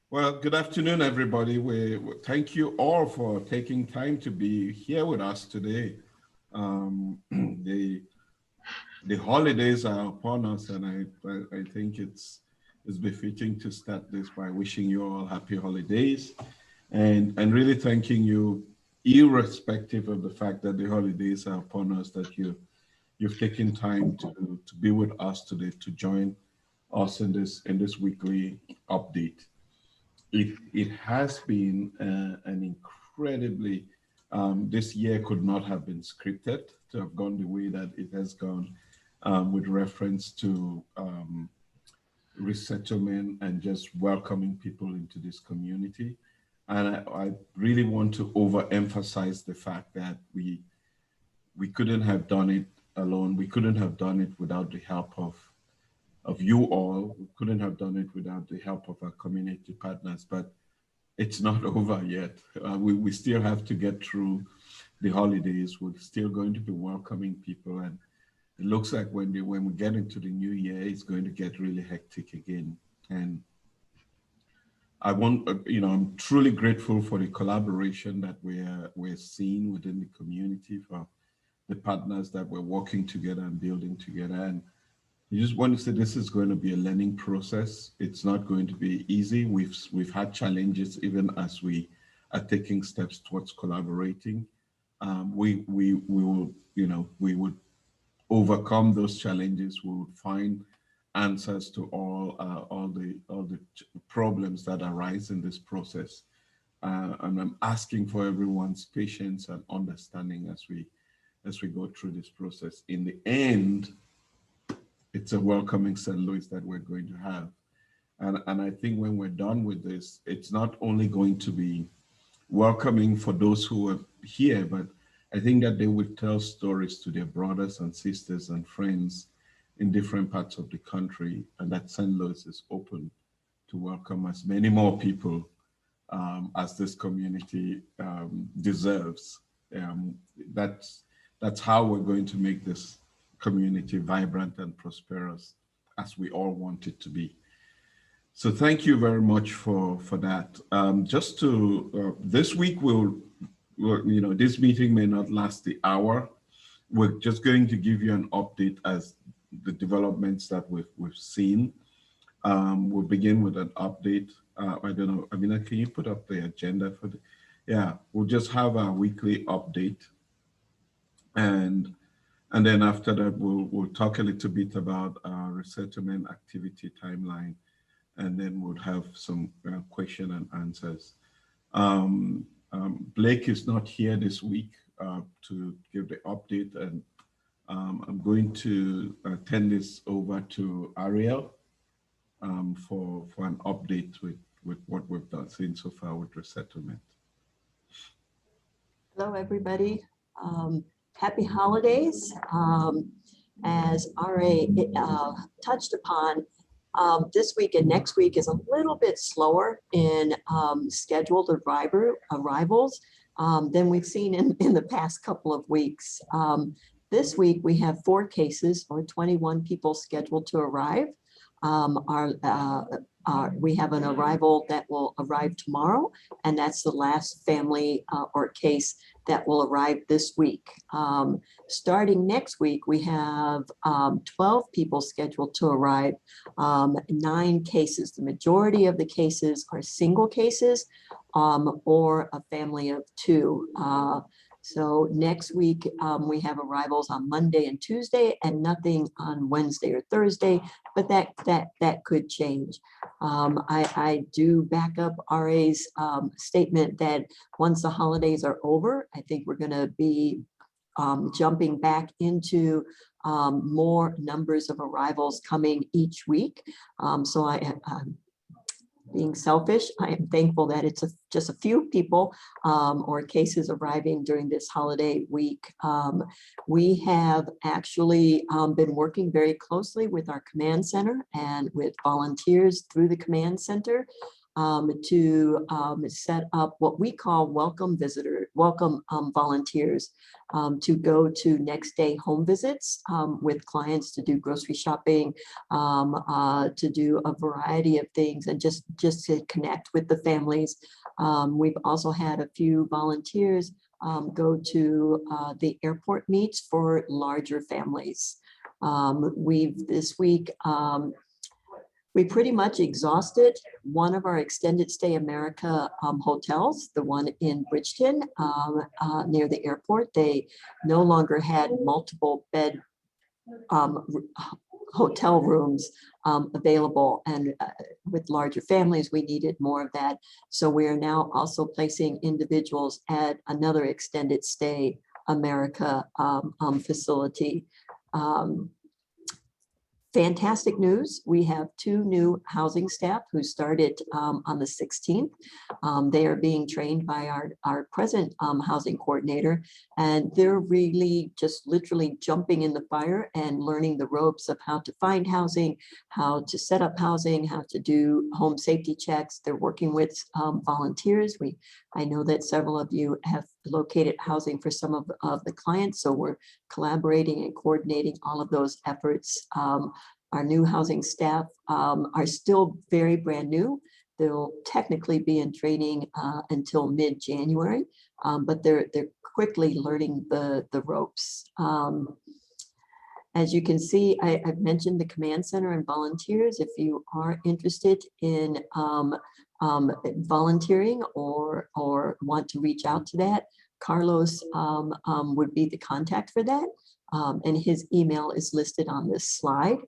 Well, good afternoon, everybody. We thank you all for taking time to be here with us today. The holidays are upon us, and I think it's befitting to start this by wishing you all happy holidays, and really thanking you, irrespective of the fact that the holidays are upon us, that you've taken time to be with us today, to join us in this weekly update. It has been an incredibly this year could not have been scripted to have gone the way that it has gone, with reference to resettlement and just welcoming people into this community. And I really want to overemphasize the fact that we couldn't have done it alone. We couldn't have done it without the help of you all. We couldn't have done it without the help of our community partners. But it's not over yet. We still have to get through the holidays. We're still going to be welcoming people, and it looks like when we get into the new year, it's going to get really hectic again. And I want, I'm truly grateful for the collaboration that we're seeing within the community, for the partners that we're working together and building together. And you just want to say this is going to be a learning process. It's not going to be easy. We've had challenges even as we are taking steps towards collaborating. We will, we would overcome those challenges. We would find answers to all the problems that arise in this process. And I'm asking for everyone's patience and understanding as we go through this process. In the end, it's a welcoming St. Louis that we're going to have. And I think when we're done with this, it's not only going to be welcoming for those who are here, but I think that they will tell stories to their brothers and sisters and friends in different parts of the country, and that St. Louis is open to welcome as many more people as this community deserves. That's how we're going to make this community vibrant and prosperous as we all want it to be. So thank you very much for that. Just to this week this meeting may not last the hour. We're just going to give you an update as the developments that we've seen. We'll begin with an update. I don't know, Amina, can you put up the agenda for the? Yeah, we'll just have a weekly update, and then after that, we'll talk a little bit about resettlement activity timeline, and then we'll have some question and answers. Blake is not here this week to give the update, and I'm going to turn this over to Ariel for an update with what we've done seen so far with resettlement. Hello, everybody. Happy holidays. As RA touched upon, this week and next week is a little bit slower in scheduled arrivals than we've seen in the past couple of weeks. This week, we have 4 cases or 21 people scheduled to arrive. We have an arrival that will arrive tomorrow, and that's the last family or case that will arrive this week. Starting next week, we have 12 people scheduled to arrive, 9 cases. The majority of the cases are single cases or a family of 2. So next week, we have arrivals on Monday and Tuesday and nothing on Wednesday or Thursday, but that could change. I do back up RA's statement that once the holidays are over, I think we're going to be jumping back into more numbers of arrivals coming each week. So being selfish, I am thankful that it's just a few people or cases arriving during this holiday week. We have actually been working very closely with our command center and with volunteers through the command center to set up what we call welcome welcome volunteers to go to next day home visits with clients to do grocery shopping, to do a variety of things, and just to connect with the families. We've also had a few volunteers go to the airport meets for larger families. This week, we pretty much exhausted one of our extended stay America hotels, the one in Bridgeton near the airport. They no longer had multiple bed hotel rooms available, and with larger families, we needed more of that. So we are now also placing individuals at another extended stay America facility. Fantastic news. We have 2 new housing staff who started on the 16th. They are being trained by our present housing coordinator, and they're really just literally jumping in the fire and learning the ropes of how to find housing, how to set up housing, how to do home safety checks. They're working with volunteers. I know that several of you have located housing for some of the clients, so we're collaborating and coordinating all of those efforts. Our new housing staff are still very brand new. They'll technically be in training until mid-January, but they're quickly learning the ropes. As you can see, I've mentioned the command center and volunteers. If you are interested in volunteering or want to reach out to that, Carlos would be the contact for that. And his email is listed on this slide.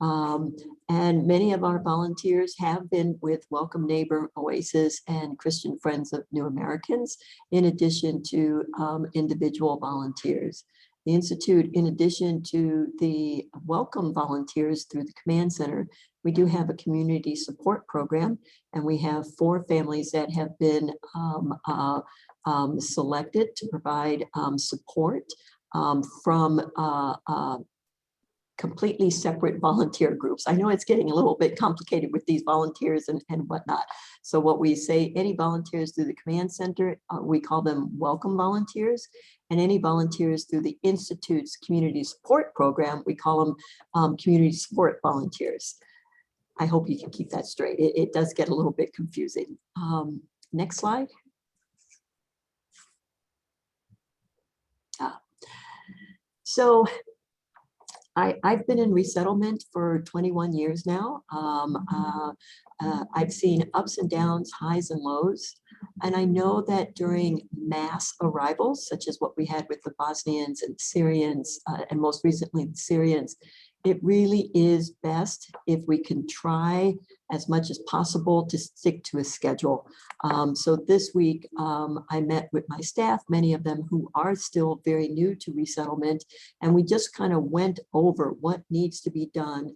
And many of our volunteers have been with Welcome Neighbor, Oasis, and Christian Friends of New Americans, in addition to individual volunteers. The Institute, in addition to the welcome volunteers through the command center, we do have a community support program, and we have 4 families that have been selected to provide support from completely separate volunteer groups. I know it's getting a little bit complicated with these volunteers and whatnot. So what we say, any volunteers through the command center, we call them welcome volunteers. And any volunteers through the Institute's community support program, we call them community support volunteers. I hope you can keep that straight. It does get a little bit confusing. Next slide. So I've been in resettlement for 21 years now. I've seen ups and downs, highs and lows. And I know that during mass arrivals, such as what we had with the Bosnians and Syrians, and most recently the Syrians, it really is best if we can try as much as possible to stick to a schedule. So this week, I met with my staff, many of them who are still very new to resettlement, and we just kind of went over what needs to be done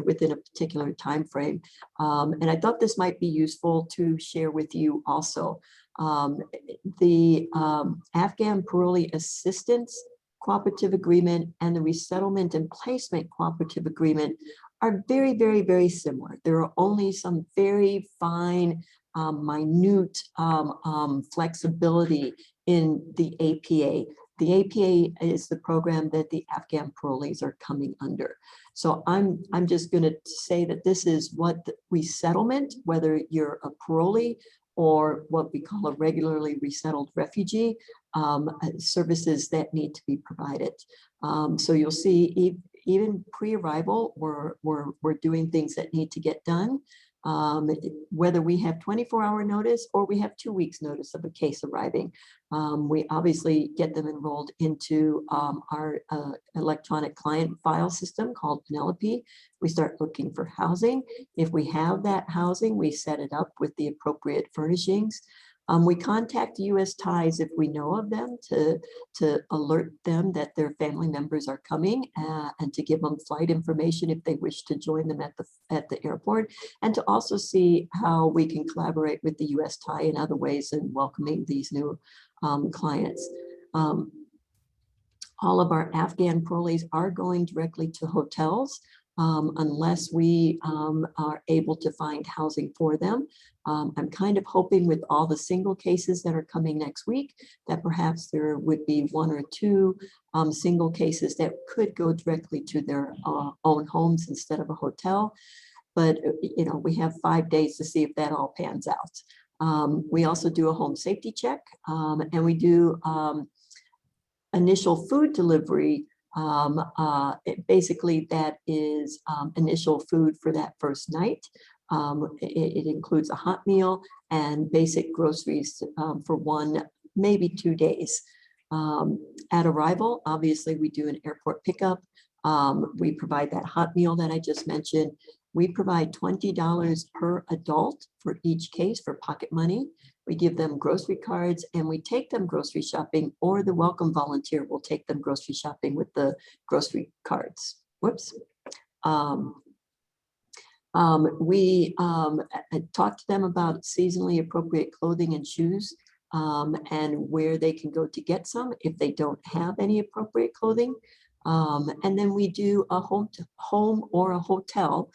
within a particular time frame. And I thought this might be useful to share with you also. The Afghan Parolee Assistance Cooperative Agreement and the Resettlement and Placement Cooperative Agreement are very, very, very similar. There are only some very fine, minute flexibility in the APA. The APA is the program that the Afghan parolees are coming under. So I'm just going to say that this is what the resettlement, whether you're a parolee or what we call a regularly resettled refugee, services that need to be provided. So you'll see even pre-arrival, we're doing things that need to get done. Whether we have 24-hour notice or we have 2 weeks notice of a case arriving. We obviously get them enrolled into our electronic client file system called Penelope. We start looking for housing. If we have that housing, we set it up with the appropriate furnishings. We contact U.S. Ties if we know of them to alert them that their family members are coming and to give them flight information if they wish to join them at the airport, and to also see how we can collaborate with the U.S. Tie in other ways in welcoming these new clients. All of our Afghan parolees are going directly to hotels. unless we are able to find housing for them. I'm kind of hoping with all the single cases that are coming next week that perhaps there would be one or two single cases that could go directly to their own homes instead of a hotel. But you know, we have 5 days to see if that all pans out. We also do a home safety check, and we do initial food delivery. Basically, that is initial food for that first night. It includes a hot meal and basic groceries for 1, maybe 2 days. At arrival, obviously, we do an airport pickup. We provide that hot meal that I just mentioned. We provide $20 per adult for each case for pocket money. We give them grocery cards and we take them grocery shopping, or the welcome volunteer will take them grocery shopping with the grocery cards. Whoops. We talk to them about seasonally appropriate clothing and shoes, and where they can go to get some if they don't have any appropriate clothing. And then we do a home or a hotel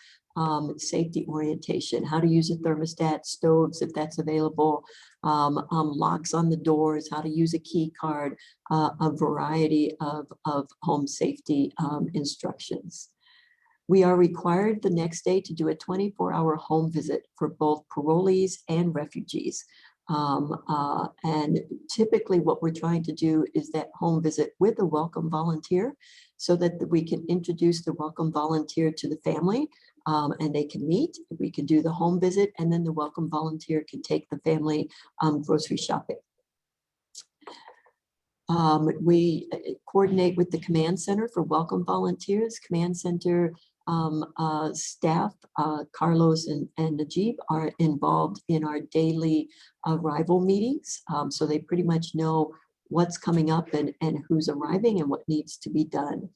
safety orientation, how to use a thermostat, stoves if that's available, locks on the doors, how to use a key card, a variety of home safety instructions. We are required the next day to do a 24-hour home visit for both parolees and refugees. And typically what we're trying to do is that home visit with a welcome volunteer so that we can introduce the welcome volunteer to the family, and they can meet. We can do the home visit, and then the welcome volunteer can take the family grocery shopping. We coordinate with the command center for welcome volunteers. Command center staff, Carlos and Najib, are involved in our daily arrival meetings. So they pretty much know what's coming up and who's arriving and what needs to be done.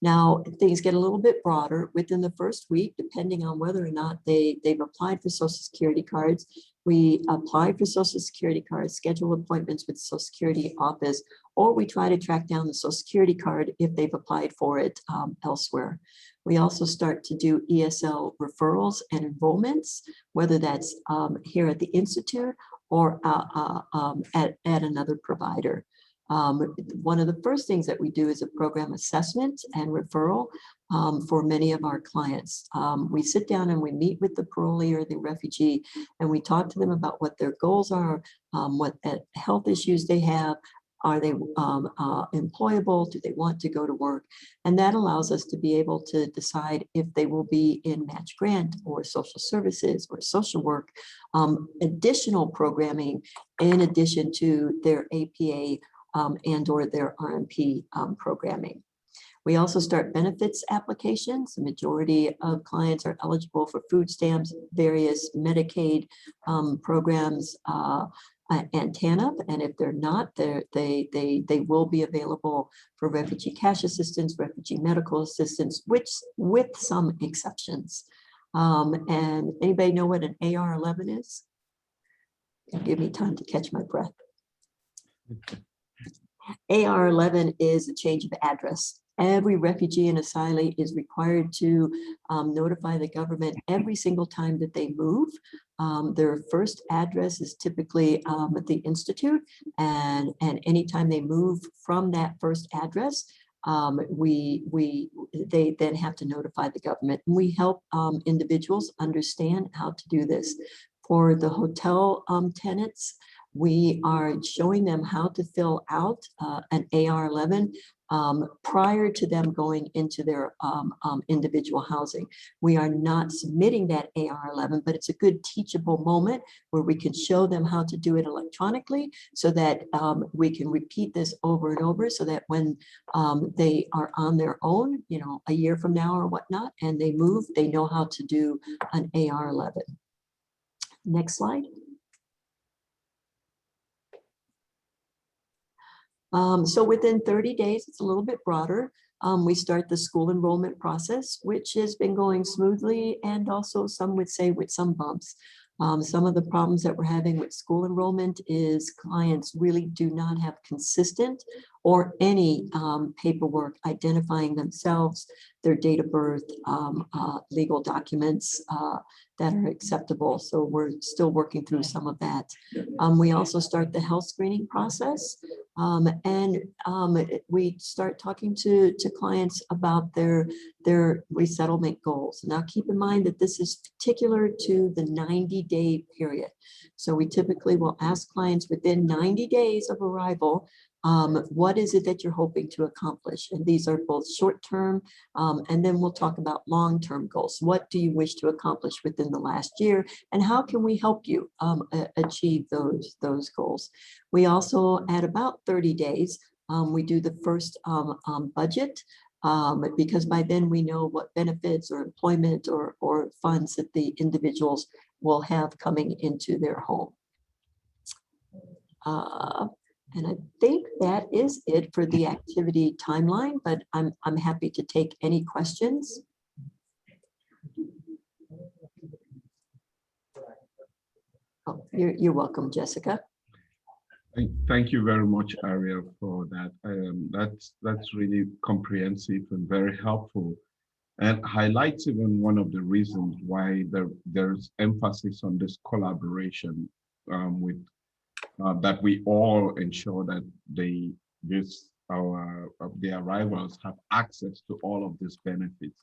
Now, things get a little bit broader within the first week, depending on whether or not they've applied for Social Security cards. We apply for Social Security cards, schedule appointments with the Social Security office, or we try to track down the Social Security card if they've applied for it elsewhere. We also start to do ESL referrals and enrollments, whether that's here at the Institute or at another provider. One of the first things that we do is a program assessment and referral for many of our clients. We sit down and we meet with the parolee or the refugee, and we talk to them about what their goals are, what health issues they have. Are they employable? Do they want to go to work? And that allows us to be able to decide if they will be in match grant or social services or social work, additional programming in addition to their APA and or their RMP programming. We also start benefits applications. The majority of clients are eligible for food stamps, various Medicaid programs, and TANF, and if they're not, they will be available for refugee cash assistance, refugee medical assistance, which with some exceptions. And anybody know what an AR-11 is? Give me time to catch my breath. AR-11 is a change of address. Every refugee and asylee is required to notify the government every single time that they move. Their first address is typically at the Institute, and anytime they move from that first address, they then have to notify the government. And we help individuals understand how to do this. For the hotel tenants, we are showing them how to fill out an AR-11 prior to them going into their individual housing. We are not submitting that AR-11, but it's a good teachable moment where we can show them how to do it electronically so that we can repeat this over and over so that when they are on their own, you know, a year from now or whatnot, and they move, they know how to do an AR-11. Next slide. So within 30 days, it's a little bit broader. We start the school enrollment process, which has been going smoothly, and also some would say with some bumps. Some of the problems that we're having with school enrollment is clients really do not have consistent or any paperwork identifying themselves, their date of birth, legal documents that are acceptable. So we're still working through some of that. We also start the health screening process, and we start talking to clients about their resettlement goals. Now, keep in mind that this is particular to the 90-day period. So we typically will ask clients within 90 days of arrival, what is it that you're hoping to accomplish? And these are both short-term, and then we'll talk about long-term goals. What do you wish to accomplish within the last year? And how can we help you achieve those goals? We also, at about 30 days, we do the first budget, because by then we know what benefits or employment or funds that the individuals will have coming into their home. And I think that is it for the activity timeline, but I'm happy to take any questions. Oh, you're welcome, Jessica. Thank you very much, Ariel, for that. That's really comprehensive and very helpful, and highlights even one of the reasons why there's emphasis on this collaboration with that we all ensure that the arrivals have access to all of these benefits.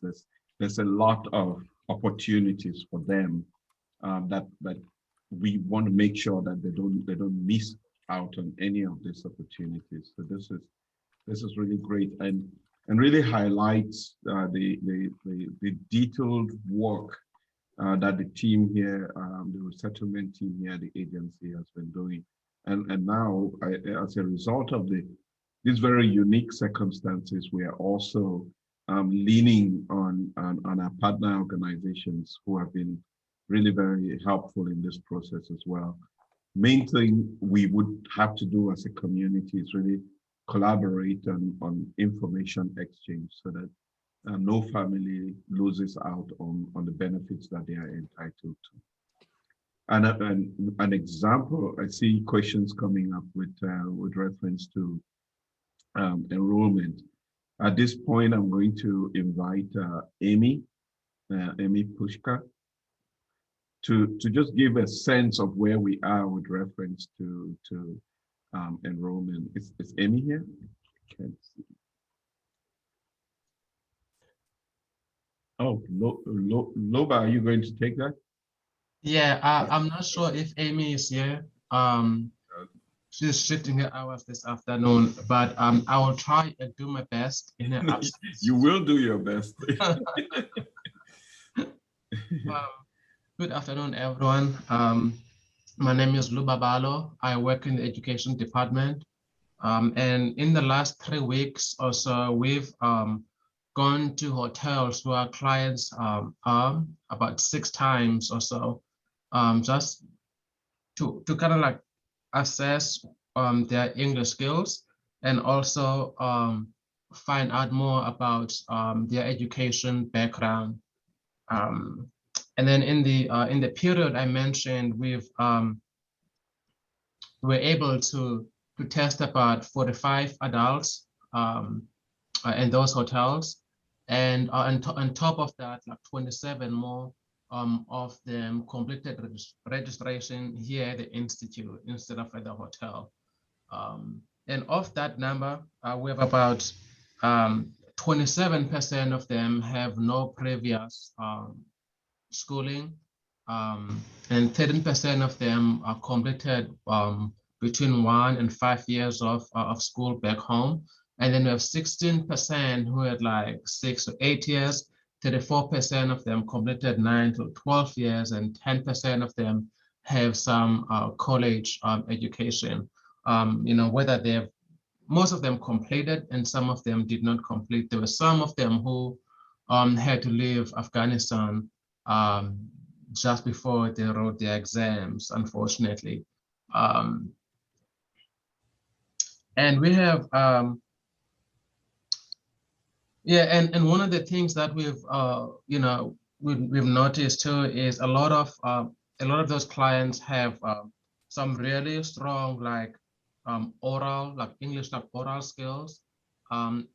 There's a lot of opportunities for them that we want to make sure that they don't miss out on any of these opportunities. So this is really great, and really highlights the detailed work that the team here, the resettlement team here, the agency has been doing. And now, as a result of these very unique circumstances, we are also leaning on our partner organizations who have been really very helpful in this process as well. Main thing we would have to do as a community is really collaborate on information exchange so that no family loses out on the benefits that they are entitled to. And an example, I see questions coming up with reference to enrollment. At this point, I'm going to invite Amy Pushka, to just give a sense of where we are with reference to enrollment. Is Amy here? Can't see. Oh, Loba, are you going to take that? Yeah, I'm not sure if Amy is here. She's shifting her hours this afternoon, but I will try and do my best in her absence. You will do your best. Good afternoon, everyone. My name is Luba Balo. I work in the education department. And in the last 3 weeks or so, we've gone to hotels where our clients are about 6 times or so, just to kind of like assess their English skills and also find out more about their education background. And then in the period I mentioned, we're able to test about 45 adults in those hotels, and on top of that, like 27 more of them completed registration here at the institute instead of at the hotel. And of that number, we have about 27% of them have no previous schooling, and 13% of them are completed between 1 and 5 years of school back home. And then we have 16% who had like 6 or 8 years, 34% of them completed 9 to 12 years, and 10% of them have some college education. Whether they've, most of them completed and some of them did not complete. There were some of them who had to leave Afghanistan just before they wrote their exams, unfortunately. And we have, and one of the things that we've noticed too is a lot of those clients have some really strong like oral, like English, like oral skills, and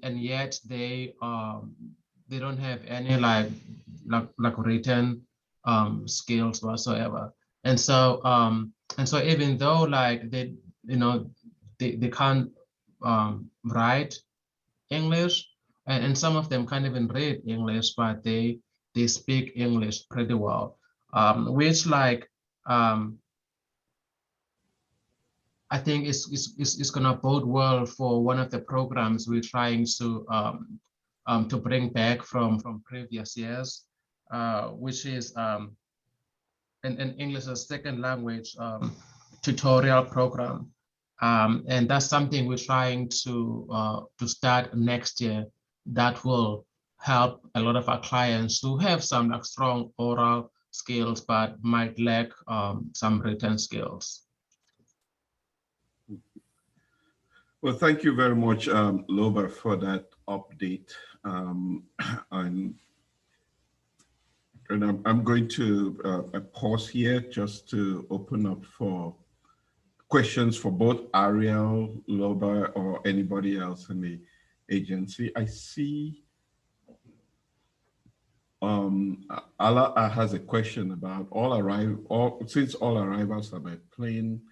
yet they don't have any like written skills whatsoever. And so even though like they, they can't write English, and some of them can't even read English, but they speak English pretty well, which like I think it's gonna bode well for one of the programs we're trying to bring back from previous years, which is an English as a second language tutorial program. And that's something we're trying to start next year that will help a lot of our clients who have some like strong oral skills but might lack some written skills. Well, thank you very much, Loba, for that update. And I'm going to pause here just to open up for questions for both Ariel, Loba, or anybody else in the agency. I see Ala has a question about since all arrivals are by plane,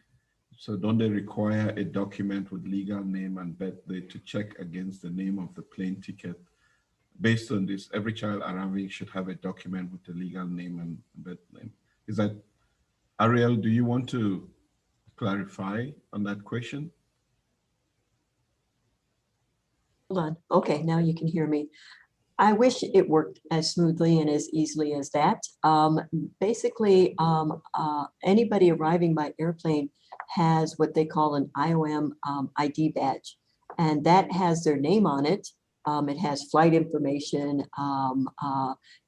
so don't they require a document with legal name and birthday to check against the name of the plane ticket? Based on this, every child arriving should have a document with the legal name and birth name. Is that, Ariel, do you want to clarify on that question? Hold on. Okay, now you can hear me. I wish it worked as smoothly and as easily as that. Basically, anybody arriving by airplane has what they call an IOM ID badge, and that has their name on it. It has flight information, and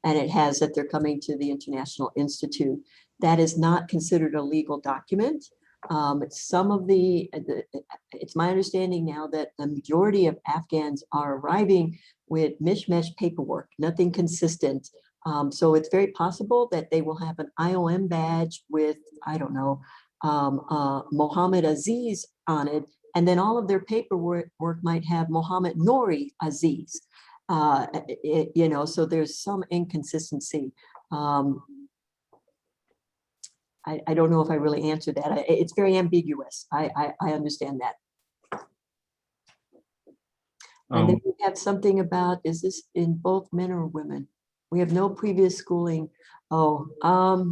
it has that they're coming to the International Institute. That is not considered a legal document. It's my understanding now that the majority of Afghans are arriving with mishmash paperwork, nothing consistent. So it's very possible that they will have an IOM badge with, I don't know, Mohammed Aziz on it, and then all of their paperwork might have Mohammed Nouri Aziz. So there's some inconsistency. I don't know if I really answered that. It's very ambiguous. I understand that. And then we have something about, is this in both men or women? We have no previous schooling. I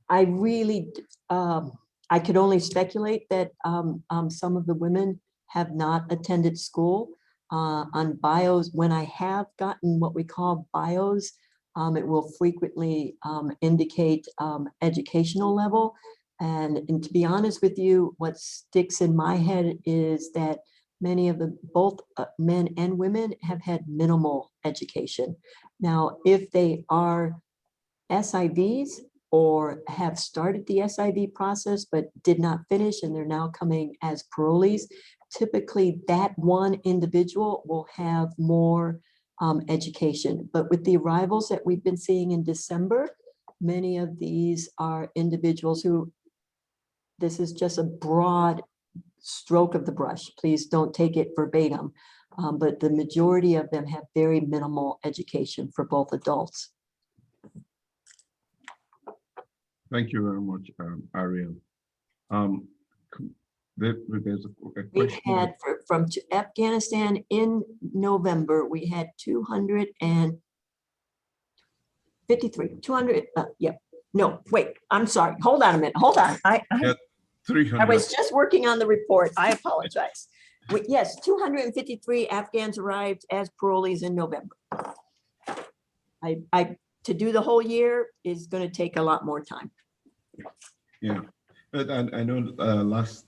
really, I could only speculate that some of the women have not attended school. On bios, when I have gotten what we call bios, it will frequently indicate educational level. And to be honest with you, what sticks in my head is that many of both men and women have had minimal education. Now, if they are SIVs or have started the SIV process but did not finish and they're now coming as parolees, typically that one individual will have more education. But with the arrivals that we've been seeing in December, many of these are individuals who, this is just a broad stroke of the brush, please don't take it verbatim, but the majority of them have very minimal education for both adults. Thank you very much, Ariel. There's a question. We've had from Afghanistan in November, we had 253, 200, no, wait, I'm sorry, hold on a minute, hold on. I 300. I was just working on the report, I apologize. Yes, 253 Afghans arrived as parolees in November. To do the whole year is going to take a lot more time. Yeah, but I know last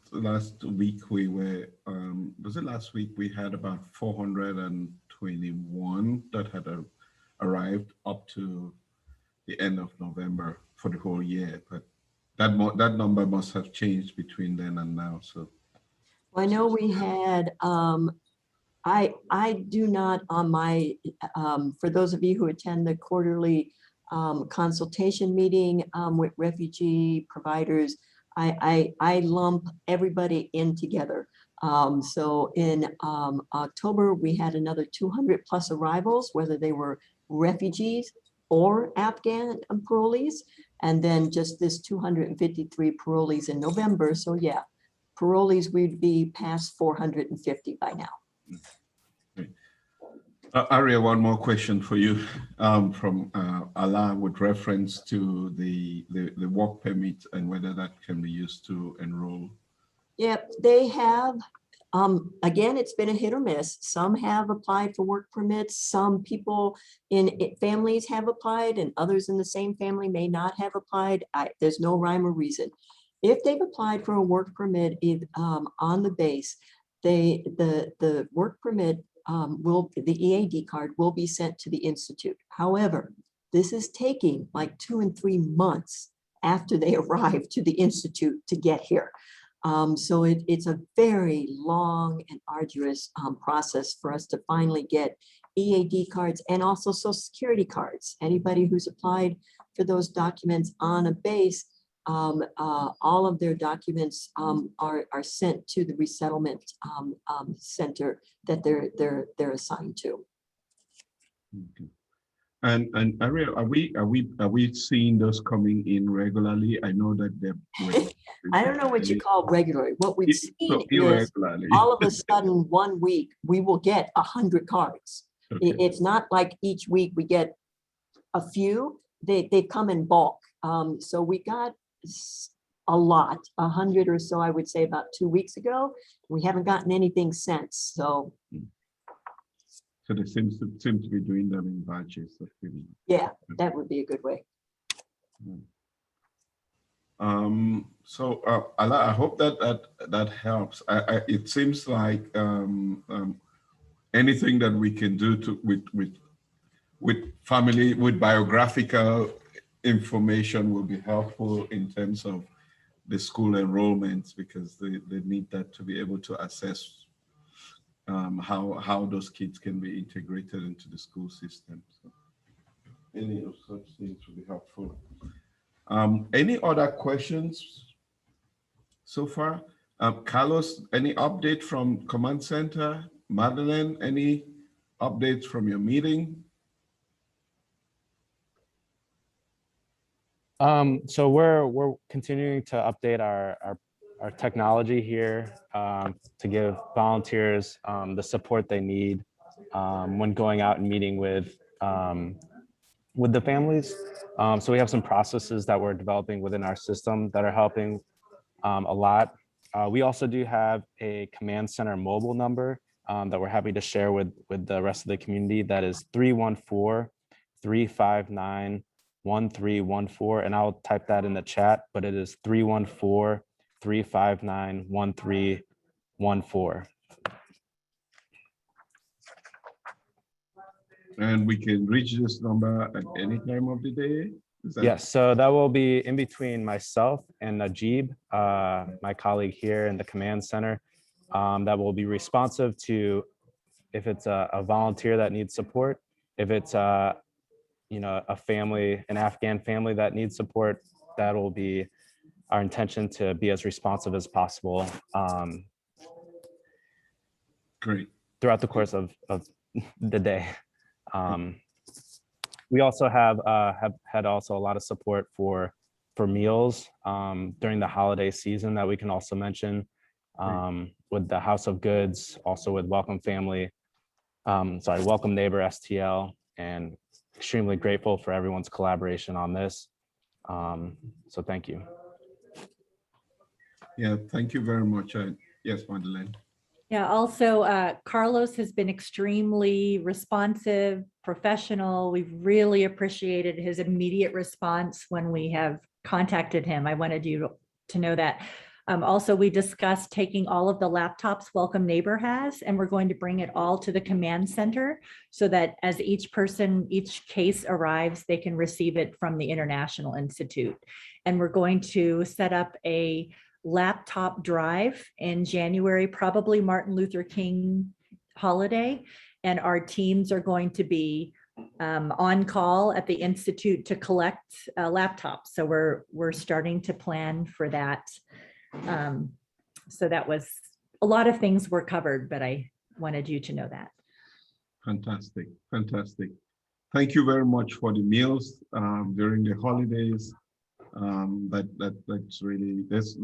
week we were, was it last week we had about 421 that had arrived up to the end of November for the whole year, but that number must have changed between then and now. So I know we had, I do not on my, for those of you who attend the quarterly consultation meeting with refugee providers, I lump everybody in together. So in October, we had another 200 plus arrivals, whether they were refugees or Afghan parolees. And then just this 253 parolees in November. So yeah, parolees, we'd be past 450 by now. Aria, one more question for you from Ala with reference to the work permit and whether that can be used to enroll. Yep, they have. Again, it's been a hit or miss. Some have applied for work permits. Some people families have applied and others in the same family may not have applied. There's no rhyme or reason. If they've applied for a work permit on the base, the work permit the EAD card will be sent to the Institute. However, this is taking like 2 and 3 months after they arrive to the Institute to get here. So it's a very long and arduous process for us to finally get EAD cards and also Social Security cards. Anybody who's applied for those documents on a base, all of their documents are sent to the resettlement center that they're assigned to. Okay. And Ariel, are we seeing those coming in regularly? I know that they're. I don't know what you call regularly. What we've seen is all of a sudden 1 week we will get 100 cards. Okay. It's not like each week we get a few. They come in bulk. So we got a lot, 100 or so, I would say about 2 weeks ago. We haven't gotten anything since. So they seem to be doing them in batches. Yeah, that would be a good way. So Ala, I hope that helps. It seems like anything that we can do with family, with biographical information will be helpful in terms of the school enrollments, because they need that to be able to assess how those kids can be integrated into the school system. So any of such things will be helpful. Any other questions so far? Carlos, any update from Command Center? Madeleine, any updates from your meeting? So we're continuing to update our technology here to give volunteers the support they need when going out and meeting with the families. So we have some processes that we're developing within our system that are helping a lot. We also do have a Command Center mobile number that we're happy to share with the rest of the community. That is 314-359-1314. And I'll type that in the chat, but it is 314-359-1314. And we can reach this number at any time of the day? Yes, so that will be in between myself and Najib, my colleague here in the Command Center, that will be responsive to if it's a volunteer that needs support, if it's a family, an Afghan family that needs support. That will be our intention, to be as responsive as possible. Great. Throughout the course of the day. We also have had also a lot of support for meals during the holiday season that we can also mention with the House of Goods, also with Welcome Family, Welcome Neighbor STL, and extremely grateful for everyone's collaboration on this. So thank you. Yeah, thank you very much. Yes, Madeleine. Yeah, also Carlos has been extremely responsive, professional. We've really appreciated his immediate response when we have contacted him. I wanted you to know that. Also, we discussed taking all of the laptops Welcome Neighbor has, and we're going to bring it all to the Command Center so that as each case arrives, they can receive it from the International Institute. And we're going to set up a laptop drive in January, probably Martin Luther King holiday. And our teams are going to be on call at the Institute to collect laptops. So we're starting to plan for that. So that was, a lot of things were covered, but I wanted you to know that. Fantastic, fantastic. Thank you very much for the meals during the holidays. That's really this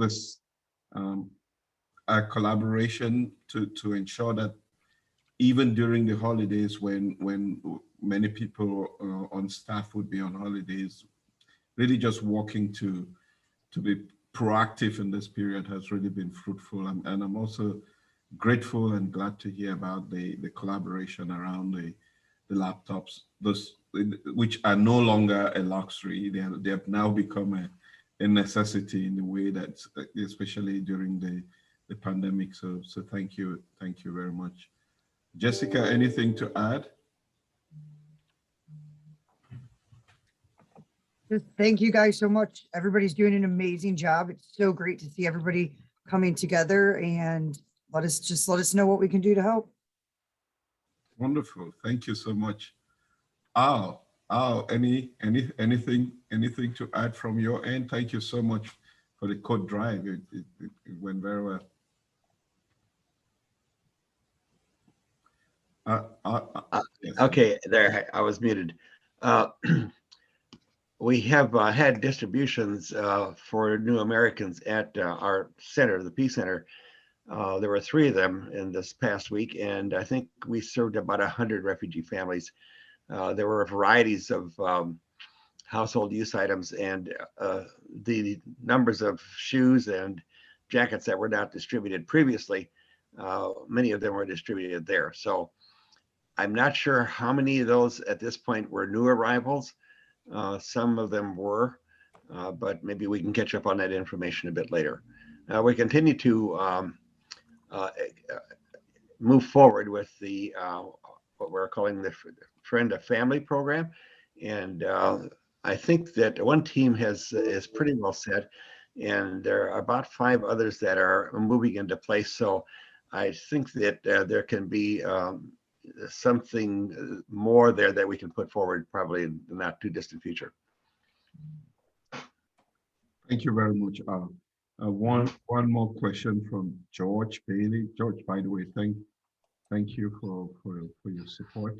a collaboration to ensure that even during the holidays when many people on staff would be on holidays, really just working to be proactive in this period has really been fruitful. And I'm also grateful and glad to hear about the collaboration around the laptops, those which are no longer a luxury. They have now become a necessity in the way that, especially during the pandemic. So thank you very much. Jessica, anything to add? Just thank you guys so much. Everybody's doing an amazing job. It's so great to see everybody coming together, and let us know what we can do to help. Wonderful. Thank you so much. Al, anything to add from your end? Thank you so much for the code drive. It went very well. Yes. Okay, there, I was muted. We have had distributions for New Americans at our center, the Peace Center. There were 3 of them in this past week, and I think we served about 100 refugee families. There were varieties of household use items, and the numbers of shoes and jackets that were not distributed previously, many of them were distributed there. So I'm not sure how many of those at this point were new arrivals. Some of them were, but maybe we can catch up on that information a bit later. We continue to move forward with the what we're calling the Friend of Family program, and I think that one team is pretty well set, and there are about 5 others that are moving into place. So I think that there can be something more there that we can put forward probably in the not too distant future. Thank you very much, Al. One more question from George Bailey. George, by the way, thank you for your support.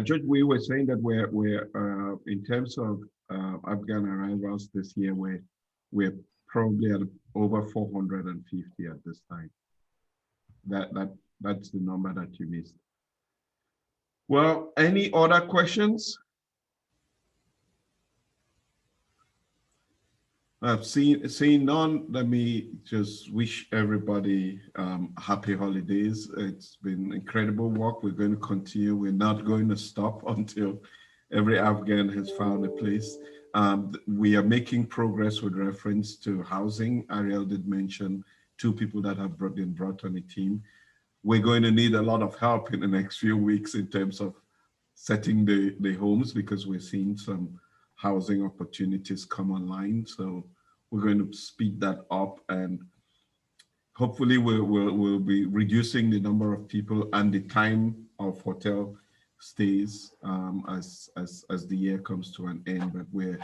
George, we were saying that we're in terms of Afghan arrivals this year, we're probably at over 450 at this time. That's the number that you missed. Well, any other questions? I've seen none. Let me just wish everybody happy holidays. It's been incredible work. We're going to continue. We're not going to stop until every Afghan has found a place. We are making progress with reference to housing. Ariel did mention 2 people that have been brought on the team. We're going to need a lot of help in the next few weeks in terms of setting the homes, because we're seeing some housing opportunities come online. So we're going to speed that up, and hopefully we'll be reducing the number of people and the time of hotel stays as the year comes to an end. But we're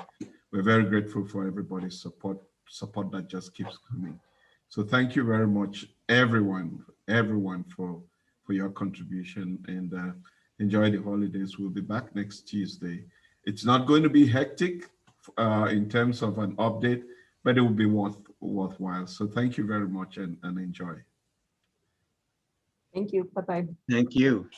very grateful for everybody's support that just keeps coming. So thank you very much, everyone for your contribution, and enjoy the holidays. We'll be back next Tuesday. It's not going to be hectic in terms of an update, but it will be worthwhile. So thank you very much, and enjoy. Thank you. Bye-bye. Thank you.